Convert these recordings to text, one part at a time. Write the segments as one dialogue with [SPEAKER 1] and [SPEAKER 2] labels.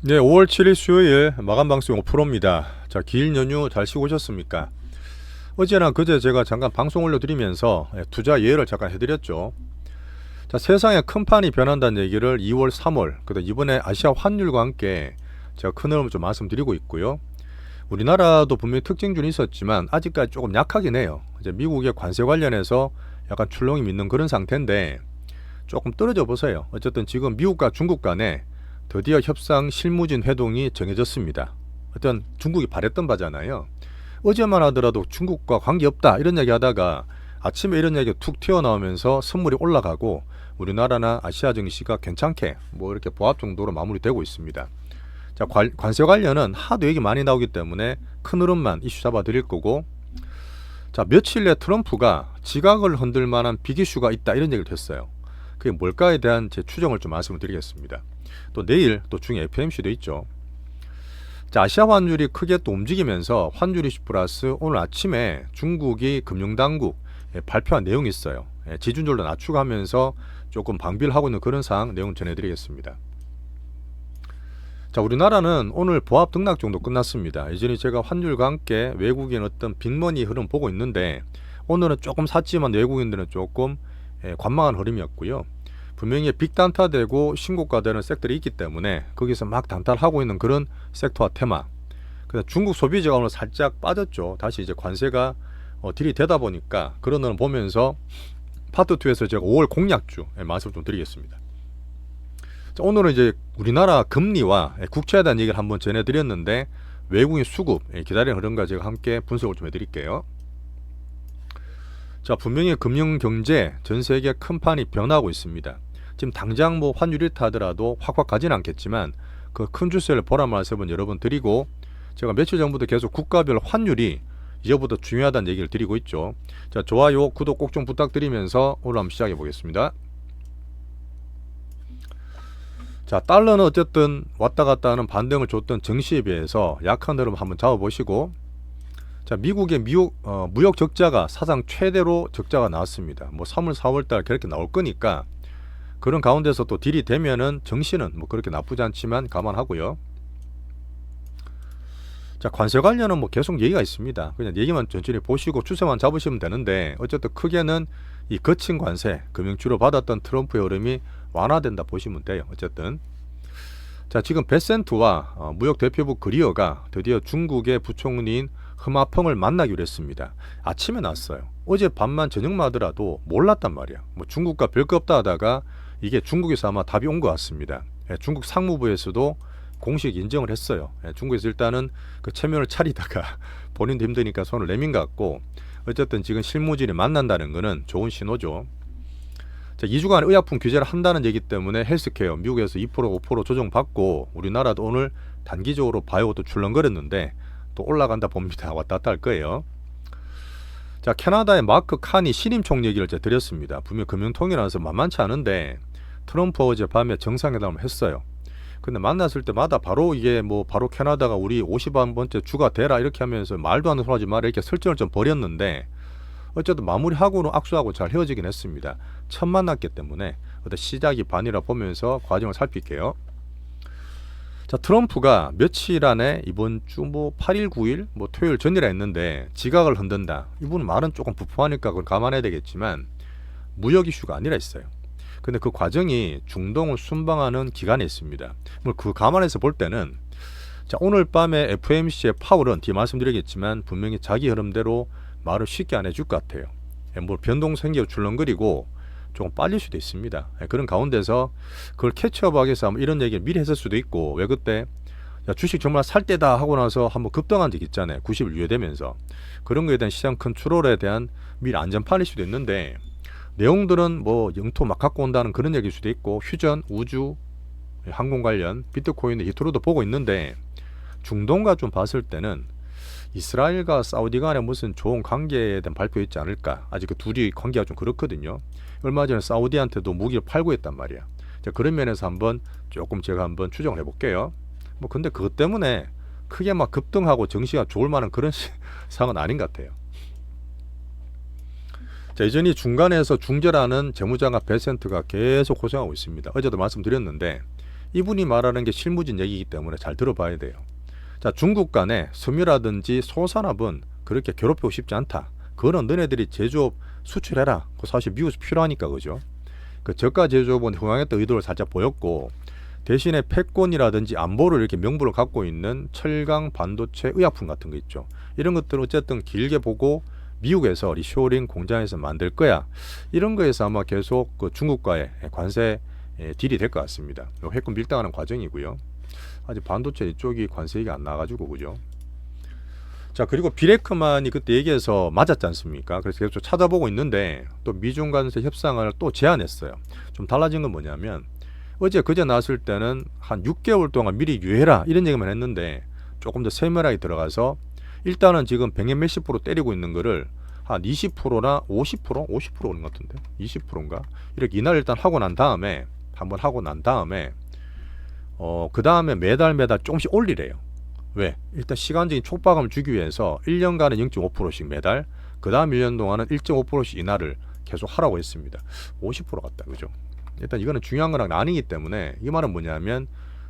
[SPEAKER 1] 네, 5월 7일 수요일 마감 방송 5%입니다. 자, 긴 연휴 잘 쉬고 오셨습니까? 어제나 그제 제가 잠깐 방송 올려드리면서 투자 예를 잠깐 해드렸죠. 자, 세상에 큰 판이 변한다는 얘기를 2월, 3월, 그다음 이번에 아시아 환율과 함께 제가 큰 흐름을 좀 말씀드리고 있고요. 우리나라도 분명히 특징주는 있었지만 아직까지 조금 약하긴 해요. 이제 미국의 관세 관련해서 약간 출렁이 믿는 그런 상태인데 조금 떨어져 보세요. 어쨌든 지금 미국과 중국 간에 드디어 협상 실무진 회동이 정해졌습니다. 어떤 중국이 바랬던 바잖아요. 어제만 하더라도 중국과 관계없다 이런 얘기 하다가 아침에 이런 얘기가 툭 튀어나오면서 선물이 올라가고 우리나라나 아시아 증시가 괜찮게 뭐 이렇게 보합 정도로 마무리되고 있습니다. 자, 관세 관련은 하도 얘기 많이 나오기 때문에 큰 흐름만 이슈 잡아 드릴 거고, 자, 며칠 내 트럼프가 지각을 흔들 만한 빅이슈가 있다 이런 얘기를 했어요. 그게 뭘까에 대한 제 추정을 좀 말씀을 드리겠습니다. 또 내일 또 중에 FMC도 있죠. 자, 아시아 환율이 크게 또 움직이면서 환율 이슈 플러스 오늘 아침에 중국이 금융당국 발표한 내용이 있어요. 지준율로 낮추면서 조금 방비를 하고 있는 그런 사항 내용 전해드리겠습니다. 자, 우리나라는 오늘 보합 등락 정도 끝났습니다. 이전에 제가 환율과 함께 외국인 어떤 빅머니 흐름 보고 있는데 오늘은 조금 샀지만 외국인들은 조금 관망한 흐름이었고요. 분명히 빅단타되고 신고가되는 섹터들이 있기 때문에 거기서 막 단타하고 있는 그런 섹터와 테마. 그다음 중국 소비자가 오늘 살짝 빠졌죠. 다시 이제 관세가 들이대다 보니까 그런 걸 보면서 파트 2에서 제가 5월 공약주 말씀 좀 드리겠습니다. 자, 오늘은 이제 우리나라 금리와 국채에 대한 얘기를 한번 전해드렸는데 외국인 수급 기다리는 흐름과 제가 함께 분석을 좀 해드릴게요. 자, 분명히 금융 경제 전 세계 큰 판이 변하고 있습니다. 지금 당장 뭐 환율이 타더라도 확확 가지는 않겠지만 그 큰 주세를 보란 말씀은 여러 번 드리고, 제가 며칠 전부터 계속 국가별 환율이 이제부터 중요하다는 얘기를 드리고 있죠. 자, 좋아요, 구독 꼭 좀 부탁드리면서 오늘 한번 시작해 보겠습니다. 자, 달러는 어쨌든 왔다 갔다 하는 반등을 줬던 증시에 비해서 약한 흐름 한번 잡아보시고, 자, 미국의 무역 적자가 사상 최대로 적자가 나왔습니다. 뭐 3월, 4월달 그렇게 나올 거니까 그런 가운데서 또 딜이 되면은 정시는 뭐 그렇게 나쁘지 않지만 감안하고요. 자, 관세 관련은 뭐 계속 얘기가 있습니다. 그냥 얘기만 천천히 보시고 추세만 잡으시면 되는데 어쨌든 크게는 이 거친 관세, 금융주로 받았던 트럼프의 흐름이 완화된다 보시면 돼요. 어쨌든 자, 지금 베센트와 무역 대표부 그리어가 드디어 중국의 부총리인 흐마펑을 만나기로 했습니다. 아침에 났어요. 어제 밤만 저녁만 하더라도 몰랐단 말이야. 뭐 중국과 별거 없다 하다가 이게 중국에서 아마 답이 온 것 같습니다. 중국 상무부에서도 공식 인정을 했어요. 중국에서 일단은 그 체면을 차리다가 본인도 힘드니까 손을 내민 것 같고, 어쨌든 지금 실무진이 만난다는 것은 좋은 신호죠. 자, 2주간 의약품 규제를 한다는 얘기 때문에 헬스케어 미국에서 2% 5% 조정받고 우리나라도 오늘 단기적으로 바이오도 출렁거렸는데 또 올라간다 봅니다. 왔다 갔다 할 거예요. 자, 캐나다의 마크 칸이 신임 총 얘기를 제가 드렸습니다. 분명 금융통이라서 만만치 않은데 트럼프 어제 밤에 정상회담을 했어요. 근데 만났을 때마다 바로 이게 뭐 바로 캐나다가 우리 51번째 주가 되라 이렇게 하면서 말도 안 되는 소리 하지 마라 이렇게 설정을 좀 벌였는데 어쨌든 마무리하고는 악수하고 잘 헤어지긴 했습니다. 처음 만났기 때문에 어떤 시작이 반이라 보면서 과정을 살필게요. 자, 트럼프가 며칠 안에 이번 주 뭐 8일 9일 뭐 토요일 전이라 했는데 지각을 흔든다. 이분 말은 조금 부푸하니까 그걸 감안해야 되겠지만 무역 이슈가 아니라 했어요. 근데 그 과정이 중동을 순방하는 기간에 있습니다. 뭐 그 감안해서 볼 때는, 자, 오늘 밤에 FMC의 파월은 뒤에 말씀드리겠지만 분명히 자기 흐름대로 말을 쉽게 안 해줄 것 같아요. 뭐 변동 생겨 출렁거리고 조금 빨릴 수도 있습니다. 그런 가운데서 그걸 캐치업하기 위해서 이런 얘기를 미리 했을 수도 있고, 왜 그때 야, 주식 정말 살 때다 하고 나서 한번 급등한 적 있잖아요. 90일 유예되면서. 그런 거에 대한 시장 컨트롤에 대한 미리 안전판일 수도 있는데, 내용들은 뭐 영토 막 갖고 온다는 그런 얘기일 수도 있고, 휴전, 우주, 항공 관련, 비트코인, 히트로도 보고 있는데, 중동과 좀 봤을 때는 이스라엘과 사우디 간에 무슨 좋은 관계에 대한 발표 있지 않을까. 아직 그 둘이 관계가 좀 그렇거든요. 얼마 전에 사우디한테도 무기를 팔고 했단 말이야. 자, 그런 면에서 한번 조금 제가 한번 추정을 해볼게요. 뭐 근데 그것 때문에 크게 막 급등하고 정시가 좋을 만한 그런 상황은 아닌 것 같아요. 자, 여전히 중간에서 중재라는 재무장관 베센트가 계속 고생하고 있습니다. 어제도 말씀드렸는데 이분이 말하는 게 실무진 얘기이기 때문에 잘 들어봐야 돼요. 자, 중국 간에 섬유라든지 소산업은 그렇게 괴롭히고 싶지 않다. 그거는 너네들이 제조업 수출해라. 그 사실 미국에서 필요하니까 그죠. 그 저가 제조업은 흥황했던 의도를 살짝 보였고, 대신에 패권이라든지 안보를 이렇게 명분을 갖고 있는 철강, 반도체, 의약품 같은 거 있죠. 이런 것들은 어쨌든 길게 보고 미국에서 리쇼링 공장에서 만들 거야. 이런 거에서 아마 계속 그 중국과의 관세 딜이 될 것 같습니다. 회권 밀당하는 과정이고요. 아직 반도체 이쪽이 관세 얘기가 안 나와가지고 그죠. 자, 그리고 비레크만이 그때 얘기해서 맞았지 않습니까? 그래서 계속 찾아보고 있는데 또 미중 관세 협상을 또 제안했어요. 좀 달라진 건 뭐냐면 어제 그제 나왔을 때는 한 6개월 동안 미리 유예해라 이런 얘기만 했는데 조금 더 세밀하게 들어가서 일단은 지금 100몇 몇십 프로 때리고 있는 거를 한 20%나 50%? 50% 그런 것 같은데 20%인가? 이렇게 이날 일단 하고 난 다음에 한번 하고 난 다음에 그 다음에 매달 조금씩 올리래요. 왜? 일단 시간적인 촉박감을 주기 위해서 1년간은 0.5%씩 매달, 그 다음 1년 동안은 1.5%씩 인하를 계속 하라고 했습니다. 50% 같다 그죠? 일단 이거는 중요한 거랑 아니기 때문에 이 말은 뭐냐면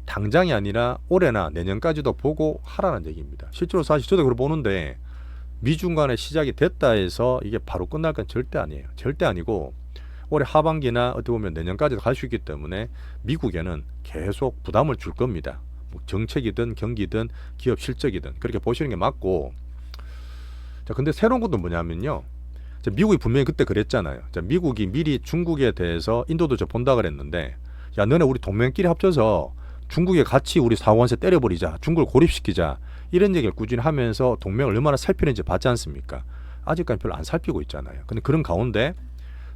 [SPEAKER 1] 당장이 아니라 올해나 내년까지도 보고 하라는 얘기입니다. 실제로 사실 저도 그걸 보는데 미중 간에 시작이 됐다 해서 이게 바로 끝날 건 절대 아니에요. 절대 아니고 올해 하반기나 어떻게 보면 내년까지도 갈 수 있기 때문에 미국에는 계속 부담을 줄 겁니다. 뭐 정책이든 경기든 기업 실적이든 그렇게 보시는 게 맞고, 자 근데 새로운 것도 뭐냐면요. 미국이 분명히 그때 그랬잖아요. 자, 미국이 미리 중국에 대해서 인도도 저 본다 그랬는데 야 너네 우리 동맹끼리 합쳐서 중국에 같이 우리 사관세 때려버리자, 중국을 고립시키자 이런 얘기를 꾸준히 하면서 동맹을 얼마나 살피는지 봤지 않습니까? 아직까지 별로 안 살피고 있잖아요. 근데 그런 가운데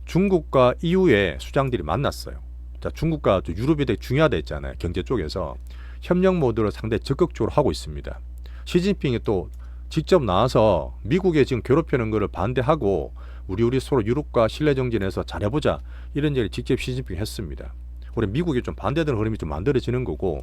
[SPEAKER 1] 중국과 EU의 수장들이 만났어요. 자, 중국과 유럽이 되게 중요하다 했잖아요. 경제 쪽에서 협력 모드를 상당히 적극적으로 하고 있습니다. 시진핑이 또 직접 나와서 미국에 지금 괴롭히는 것을 반대하고 우리 서로 유럽과 신뢰정진해서 잘해보자 이런 얘기를 직접 시진핑이 했습니다. 우리 미국이 좀 반대되는 흐름이 좀 만들어지는 거고,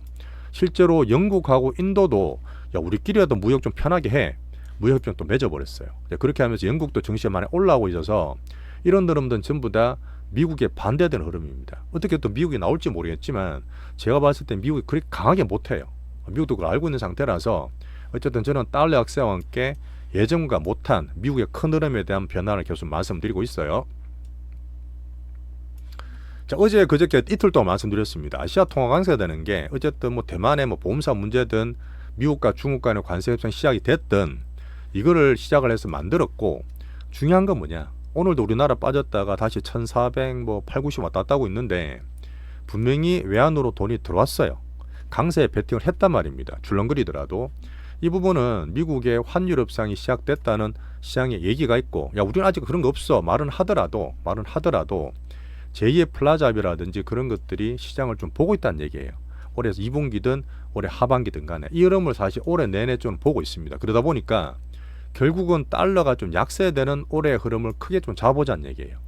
[SPEAKER 1] 실제로 영국하고 인도도 야 우리끼리라도 무역 좀 편하게 해, 무역협정 또 맺어버렸어요. 그렇게 하면서 영국도 정시에 많이 올라오고 있어서 이런 흐름들은 전부 다 미국에 반대되는 흐름입니다. 어떻게 또 미국이 나올지 모르겠지만 제가 봤을 때 미국이 그렇게 강하게 못해요. 미국도 그걸 알고 있는 상태라서 어쨌든 저는 달러 약세와 함께 예전과 못한 미국의 큰 흐름에 대한 변화를 계속 말씀드리고 있어요. 자, 어제 그저께 이틀 동안 말씀드렸습니다. 아시아 통화 강세가 되는 게 어쨌든 뭐 대만의 뭐 보험사 문제든 미국과 중국 간의 관세 협상 시작이 됐든 이거를 시작을 해서 만들었고, 중요한 건 뭐냐? 오늘도 우리나라 빠졌다가 다시 1400 뭐 8, 90 왔다 갔다 하고 있는데 분명히 외환으로 돈이 들어왔어요. 강세에 베팅을 했단 말입니다. 줄렁거리더라도. 이 부분은 미국의 환율 협상이 시작됐다는 시장의 얘기가 있고, 야 우리는 아직 그런 거 없어 말은 하더라도 제2의 플라자비라든지 그런 것들이 시장을 좀 보고 있다는 얘기예요. 올해 2분기든 올해 하반기든 간에 이 흐름을 사실 올해 내내 좀 보고 있습니다. 그러다 보니까 결국은 달러가 좀 약세되는 올해의 흐름을 크게 좀 잡아보자는 얘기예요.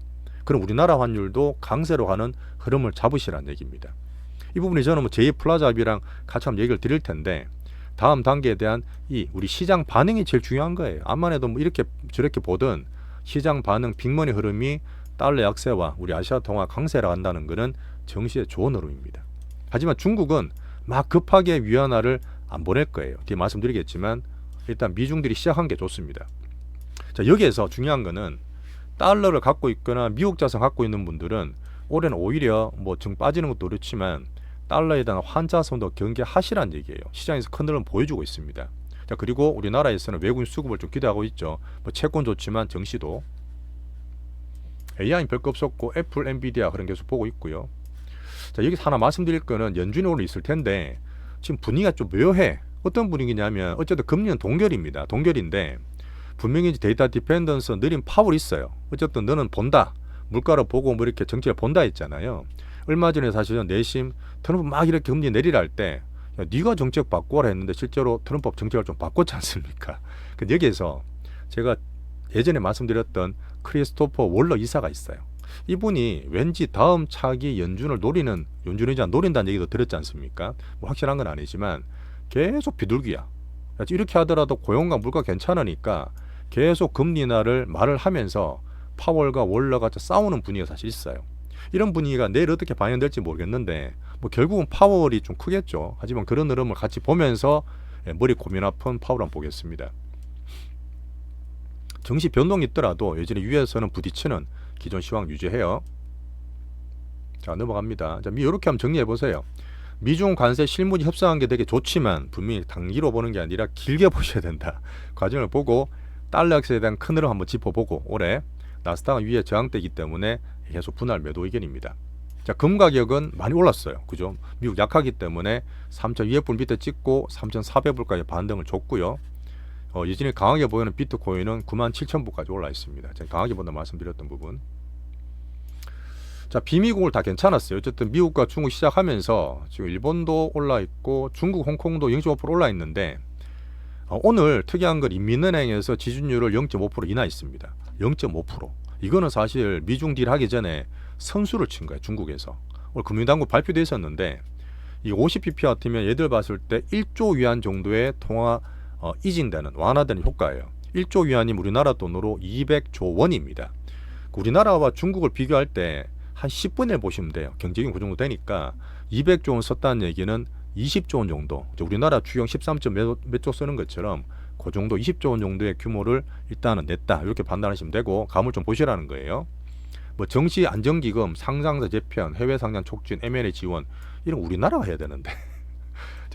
[SPEAKER 1] 그럼 우리나라 환율도 강세로 가는 흐름을 잡으시라는 얘기입니다. 이 부분이 저는 뭐 제2 플라자비랑 같이 한번 얘기를 드릴 텐데, 다음 단계에 대한 이 우리 시장 반응이 제일 중요한 거예요. 암만 해도 뭐 이렇게 저렇게 보든 시장 반응 빅머니 흐름이 달러 약세와 우리 아시아 통화 강세라 간다는 것은 정시에 좋은 흐름입니다. 하지만 중국은 막 급하게 위안화를 안 보낼 거예요. 뒤에 말씀드리겠지만 일단 미중들이 시작한 게 좋습니다. 자, 여기에서 중요한 거는 달러를 갖고 있거나 미국 자산 갖고 있는 분들은 올해는 오히려 뭐 정 빠지는 것도 그렇지만 달러에 대한 환자성도 경계하시라는 얘기예요. 시장에서 큰 흐름 보여주고 있습니다. 자, 그리고 우리나라에서는 외국인 수급을 좀 기대하고 있죠. 뭐 채권 좋지만 정시도 AI는 별거 없었고 애플, 엔비디아 그런 계속 보고 있고요. 자, 여기서 하나 말씀드릴 거는 연준이 오늘 있을 텐데 지금 분위기가 좀 묘해. 어떤 분위기냐면 어쨌든 금리는 동결입니다. 동결인데 분명히 데이터 디펜던스 느린 파월이 있어요. 어쨌든 너는 본다. 물가를 보고 뭐 이렇게 정책을 본다 했잖아요. 얼마 전에 사실은 내심 트럼프 막 이렇게 금리 내리라 할 때 네가 정책 바꾸라 했는데 실제로 트럼프 정책을 좀 바꿨지 않습니까? 근데 여기에서 제가 예전에 말씀드렸던 크리스토퍼 월러 이사가 있어요. 이분이 왠지 다음 차기 연준을 노린다는 얘기도 들었지 않습니까? 뭐 확실한 건 아니지만 계속 비둘기야. 이렇게 하더라도 고용과 물가 괜찮으니까 계속 금리 인하를 말을 하면서 파월과 월러가 싸우는 분위기가 사실 있어요. 이런 분위기가 내일 어떻게 반영될지 모르겠는데 뭐 결국은 파월이 좀 크겠죠. 하지만 그런 흐름을 같이 보면서 머리 고민 아픈 파월 한번 보겠습니다. 정시 변동이 있더라도 여전히 위에서는 부딪히는 기존 시황 유지해요. 자, 넘어갑니다. 자, 이렇게 한번 정리해 보세요. 미중 관세 실무지 협상한 게 되게 좋지만 분명히 단기로 보는 게 아니라 길게 보셔야 된다. 과정을 보고 달러 약세에 대한 큰 흐름 한번 짚어보고 올해 나스닥은 위에 저항대이기 때문에 계속 분할 매도 의견입니다. 자, 금 가격은 많이 올랐어요. 그죠? 미국 약하기 때문에 3,200불 밑에 찍고 3,400불까지 반등을 줬고요. 여전히 강하게 보이는 비트코인은 97,000불까지 올라 있습니다. 제가 강하게 본다 말씀드렸던 부분. 자, 비미국을 다 괜찮았어요. 어쨌든 미국과 중국 시작하면서 지금 일본도 올라 있고 중국, 홍콩도 0.5% 올라 있는데 오늘 특이한 건 인민은행에서 지준율을 0.5% 인하했습니다. 0.5%. 이거는 사실 미중 딜 하기 전에 선수를 친 거예요. 중국에서. 오늘 금융당국 발표도 있었는데 이 50bp 같으면 얘들 봤을 때 1조 위안 정도의 통화 이징되는 완화되는 효과예요. 1조 위안이 우리나라 돈으로 200조 원입니다. 우리나라와 중국을 비교할 때 한 10분의 1 보시면 돼요. 경제적인 그 정도 되니까 200조 원 썼다는 얘기는 20조 원 정도. 우리나라 주경 13조 몇 조 쓰는 것처럼 그 정도 20조 원 정도의 규모를 일단은 냈다. 이렇게 판단하시면 되고 감을 좀 보시라는 거예요. 뭐 정시 안정기금, 상장사 재편, 해외 상장 촉진, M&A 지원 이런 우리나라가 해야 되는데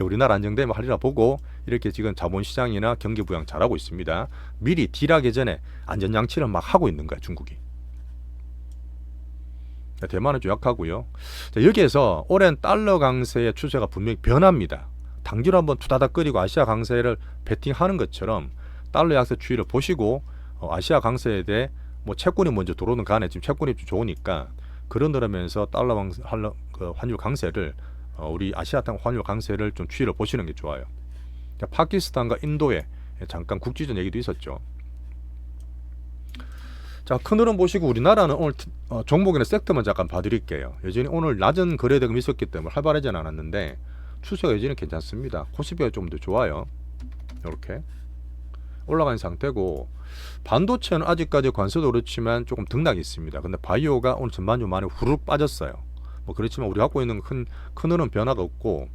[SPEAKER 1] 우리나라 안정되면 하리라 보고 이렇게 지금 자본시장이나 경기 부양 잘하고 있습니다. 미리 딜하기 전에 안전장치를 막 하고 있는 거야 중국이. 대만은 좀 약하고요. 자, 여기에서 오랜 달러 강세의 추세가 분명히 변합니다. 단기로 한번 투다닥거리고 아시아 강세를 베팅하는 것처럼 달러 약세 추이를 보시고 아시아 강세에 대해 뭐 채권이 먼저 들어오는 간에 지금 채권이 좀 좋으니까 그런 흐름에서 달러 환율 강세를 우리 아시아 환율 강세를 좀 추이를 보시는 게 좋아요. 자, 파키스탄과 인도에 잠깐 국지전 얘기도 있었죠. 자, 큰 흐름 보시고 우리나라는 오늘 종목이나 섹터만 잠깐 봐드릴게요. 여전히 오늘 낮은 거래대금이 있었기 때문에 활발하진 않았는데 추세가 여전히 괜찮습니다. 코스피가 좀 더 좋아요. 이렇게 올라간 상태고 반도체는 아직까지 관세도 그렇지만 조금 등락이 있습니다. 근데 바이오가 오늘 전반적으로 많이 후루룩 빠졌어요. 뭐 그렇지만 우리가 갖고 있는 큰 흐름 변화가 없고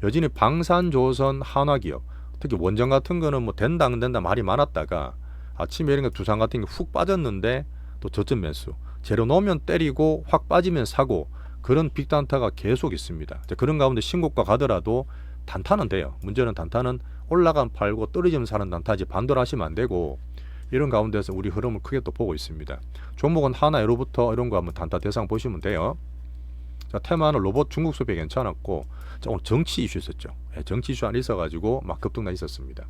[SPEAKER 1] 여전히 방산조선 한화기업 특히 원전 같은 거는 뭐 된다 안 된다 말이 많았다가 아침에 이런 거 두산 같은 게 훅 빠졌는데 또 저점 매수 재료 넣으면 때리고 확 빠지면 사고 그런 빅단타가 계속 있습니다. 그런 가운데 신고가 가더라도 단타는 돼요. 문제는 단타는 올라간 팔고 떨어지면 사는 단타지 반도를 하시면 안 되고 이런 가운데서 우리 흐름을 크게 또 보고 있습니다. 종목은 하나 예로부터 이런 거 한번 단타 대상 보시면 돼요. 자, 테마는 로봇 중국 수입이 괜찮았고 자, 오늘 정치 이슈 있었죠. 정치 이슈 안에 있어가지고 막 급등나 있었습니다.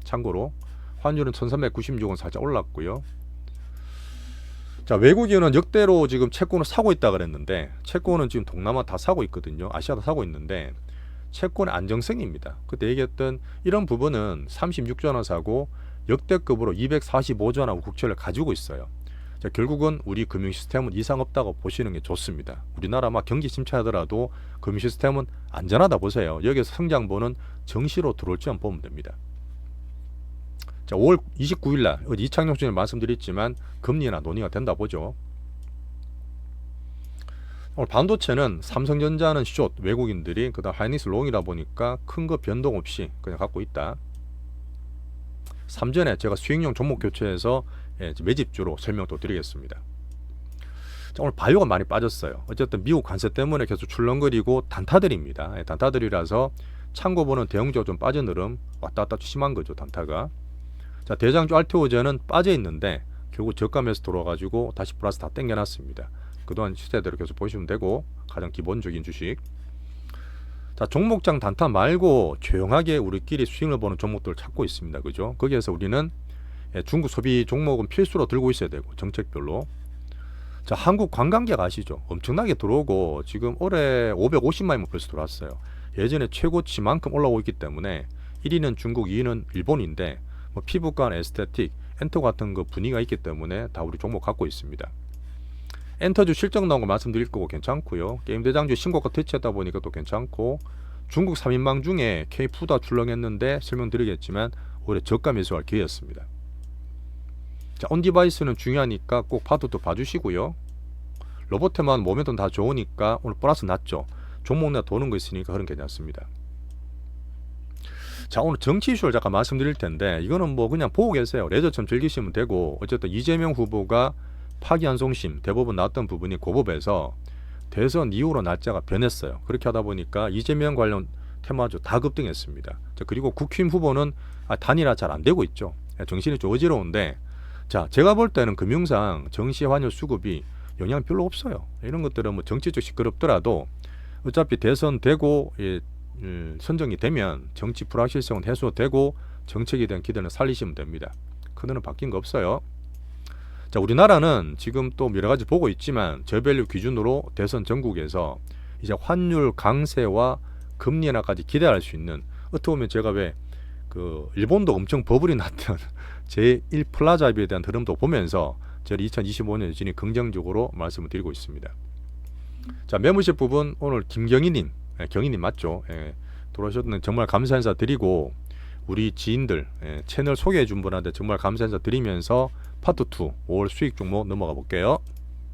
[SPEAKER 1] 참고로 환율은 1396원 살짝 올랐고요. 자, 외국인은 역대로 지금 채권을 사고 있다 그랬는데 채권은 지금 동남아 다 사고 있거든요. 아시아 다 사고 있는데 채권의 안정성입니다. 그때 얘기했던 이런 부분은 36조 원 사고 역대급으로 245조 원 국채를 가지고 있어요. 자, 결국은 우리 금융 시스템은 이상 없다고 보시는 게 좋습니다. 우리나라 막 경기 침체하더라도 금융 시스템은 안전하다 보세요. 여기서 성장보는 정시로 들어올지 안 보면 됩니다. 자, 5월 29일 날 이창용 씨는 말씀드렸지만 금리나 논의가 된다 보죠. 오늘 반도체는 삼성전자는 숏 외국인들이 그다음 하이닉스 롱이다 보니까 큰 거 변동 없이 그냥 갖고 있다. 삼전에 제가 수익용 종목 교체해서 매집주로 설명 또 드리겠습니다. 자, 오늘 바이오가 많이 빠졌어요. 어쨌든 미국 관세 때문에 계속 출렁거리고 단타들입니다. 단타들이라서 참고보는 대형주가 좀 빠진 흐름 왔다 갔다 심한 거죠. 단타가. 자, 대장주 알테오제는 빠져 있는데 결국 저가에서 들어와가지고 다시 플러스 다 땡겨놨습니다. 그동안 시세대로 계속 보시면 되고 가장 기본적인 주식. 자, 종목장 단타 말고 조용하게 우리끼리 수익을 보는 종목들을 찾고 있습니다. 그죠? 거기에서 우리는 중국 소비 종목은 필수로 들고 있어야 되고 정책별로. 자, 한국 관광객 아시죠? 엄청나게 들어오고 지금 올해 550만이 벌써 들어왔어요. 예전에 최고치만큼 올라오고 있기 때문에 1위는 중국, 2위는 일본인데 뭐 피부과, 에스테틱, 엔터 같은 거 분위기가 있기 때문에 다 우리 종목 갖고 있습니다. 엔터주 실적 나온 거 말씀드릴 거고 괜찮고요. 게임 대장주 신고가 터치했다 보니까 또 괜찮고 중국 3인방 중에 K푸드가 출렁했는데 설명드리겠지만 올해 저가 매수할 기회였습니다. 자, 온디바이스는 중요하니까 꼭 파도도 봐주시고요. 로봇에만 모멘텀 다 좋으니까 오늘 플러스 났죠. 종목나 도는 거 있으니까 그런 게 괜찮습니다. 자, 오늘 정치 이슈를 잠깐 말씀드릴 텐데 이거는 뭐 그냥 보고 계세요. 레저처럼 즐기시면 되고, 어쨌든 이재명 후보가 파기환송심 대법원 나왔던 부분이 고법에서 대선 이후로 날짜가 변했어요. 그렇게 하다 보니까 이재명 관련 테마주 다 급등했습니다. 자, 그리고 국힘 후보는 단일화 잘 안 되고 있죠. 정신이 좀 어지러운데, 자, 제가 볼 때는 금융상 정시 환율 수급이 영향 별로 없어요. 이런 것들은 뭐 정치적 시끄럽더라도 어차피 대선 되고 선정이 되면 정치 불확실성은 해소되고 정책에 대한 기대는 살리시면 됩니다. 그거는 바뀐 거 없어요. 자, 우리나라는 지금 또 여러 가지 보고 있지만 저밸류 기준으로 대선 전국에서 이제 환율 강세와 금리 인하까지 기대할 수 있는, 어떻게 보면 제가 왜 그 일본도 엄청 버블이 났던 제1 플라자비에 대한 흐름도 보면서 저는 2025년 여전히 긍정적으로 말씀을 드리고 있습니다. 자, 매무십 부분 오늘 김경희님, 경희님 맞죠? 돌아오셨는 정말 감사 인사 드리고, 우리 지인들 채널 소개해 준 분한테 정말 감사 인사 드리면서 파트 2 5월 수익 종목 넘어가 볼게요.